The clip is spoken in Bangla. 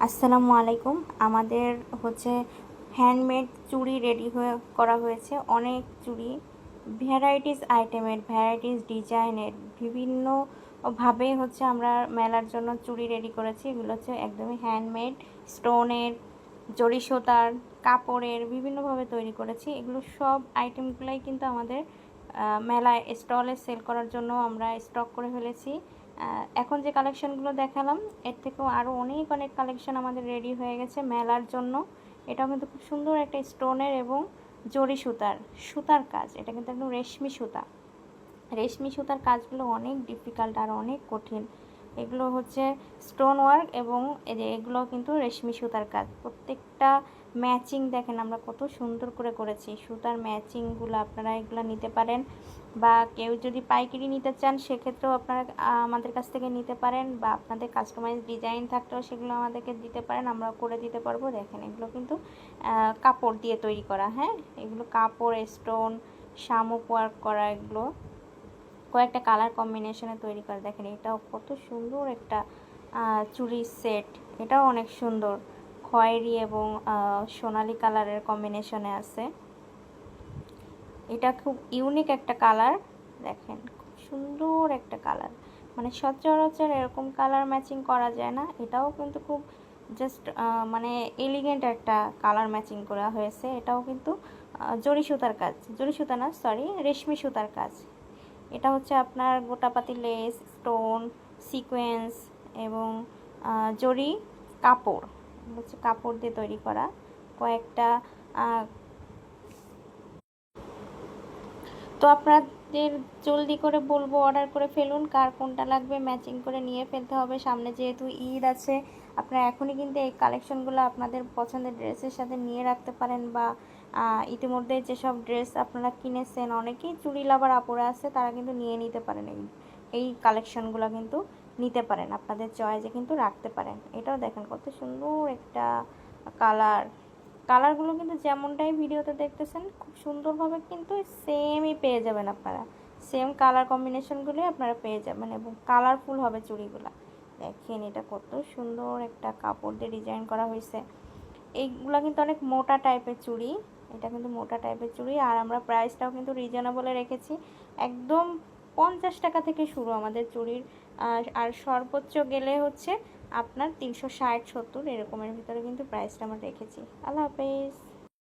আসসালামু আলাইকুম। আমাদের হচ্ছে হ্যান্ডমেড চুড়ি রেডি করা হয়েছে। অনেক চুড়ি ভ্যারাইটিস আইটেমের, ভ্যারাইটিস ডিজাইনের, বিভিন্নভাবে হচ্ছে আমরা মেলার জন্য চুড়ি রেডি করেছি। এগুলো হচ্ছে একদমই হ্যান্ডমেড, স্টোনের, জরি সুতার, কাপড়ের বিভিন্নভাবে তৈরি করেছি। এগুলো সব আইটেমগুলোই কিন্তু আমাদের মেলায় স্টলে সেল করার জন্য আমরা স্টক করে ফেলেছি। এখন যে কালেকশনগুলো দেখালাম এর থেকেও আরও অনেক অনেক কালেকশন আমাদের রেডি হয়ে গেছে মেলার জন্য। এটাও কিন্তু খুব সুন্দর একটা স্টোনের এবং জরি সুতার কাজ। এটা কিন্তু একদম রেশমি সুতার কাজগুলো অনেক ডিফিকাল্ট আর অনেক কঠিন। এগুলো হচ্ছে স্টোন ওয়ার্ক এবং এগুলো কিন্তু রেশমি সুতার কাজ। প্রত্যেকটা ম্যাচিং দেখেন আমরা কত সুন্দর করে করেছি। সুতার ম্যাচিংগুলো আপনারা এগুলো নিতে পারেন, বা কেউ যদি পাইকারি নিতে চান সেক্ষেত্রেও আপনারা আমাদের কাছ থেকে নিতে পারেন, বা আপনাদের কাস্টমাইজ ডিজাইন থাকলেও সেগুলো আমাদেরকে দিতে পারেন, আমরা করে দিতে পারবো। দেখেন এগুলো কিন্তু কাপড় দিয়ে তৈরি করা। হ্যাঁ, এগুলো কাপড়, স্টোন, শামুক ওয়ার্ক করা, এগুলো কয়েকটা কালার কম্বিনেশনে তৈরি করা। দেখেন এটাও কত সুন্দর একটা চুড়ির সেট। এটাও অনেক সুন্দর, খয়েরি এবং সোনালি কালারের কম্বিনেশনে আছে। এটা খুব ইউনিক একটা কালার। দেখেন খুব সুন্দর একটা কালার, মানে সচরাচর এরকম কালার ম্যাচিং করা যায় না। এটাও কিন্তু খুব জাস্ট মানে এলিগেন্ট একটা কালার ম্যাচিং করা হয়েছে। এটাও কিন্তু জরি সুতার কাজ, জরি সুতা না সরি, রেশমি সুতার কাজ। এটা হচ্ছে আপনার গোটাপাতি লেস, স্টোন, সিকোয়েন্স এবং জরি কাপড়, হচ্ছে কাপড় দিয়ে তৈরি করা কয়েকটা। তো আপনাদের জলদি করে বলবো, অর্ডার করে ফেলুন। কার কোনটা লাগবে ম্যাচিং করে নিয়ে ফেলতে হবে। সামনে যেহেতু ঈদ আছে, আপনারা এখনই কিন্তু এই কালেকশনগুলো আপনাদের পছন্দের ড্রেসের সাথে নিয়ে রাখতে পারেন, বা ইতিমধ্যে যেসব ড্রেস আপনারা কিনেছেন, অনেকেই চুড়ি লাভার আপুরা আছে, তারা কিন্তু নিয়ে নিতে পারেন। এই কালেকশনগুলো কিন্তু নিতে পারেন, আপনাদের চয়েসে কিন্তু রাখতে পারেন। এটাও দেখেন কত সুন্দর একটা কালারগুলো কিন্তু যেমনটাই ভিডিওতে দেখতেছেন খুব সুন্দরভাবে কিন্তু সেমই পেয়ে যাবেন আপনারা। সেম কালার কম্বিনেশনগুলোই আপনারা পেয়ে যাবেন এবং কালারফুল হবে চুড়িগুলো। দেখেন এটা কত সুন্দর একটা কাপড় দিয়ে ডিজাইন করা হয়েছে। এইগুলো কিন্তু অনেক মোটা টাইপের চুড়ি। এটা কিন্তু মোটা টাইপের চুড়ি, আর আমরা প্রাইসটাও কিন্তু রিজনেবলে রেখেছি। একদম 50 টাকা থেকে শুরু আমাদের চুড়ির, আর সর্বোচ্চ গেলে হচ্ছে আপনার 360-70 এরকমের ভিতরে কিন্তু প্রাইসটা আমরা রেখেছি। আল্লাহ হাফেজ।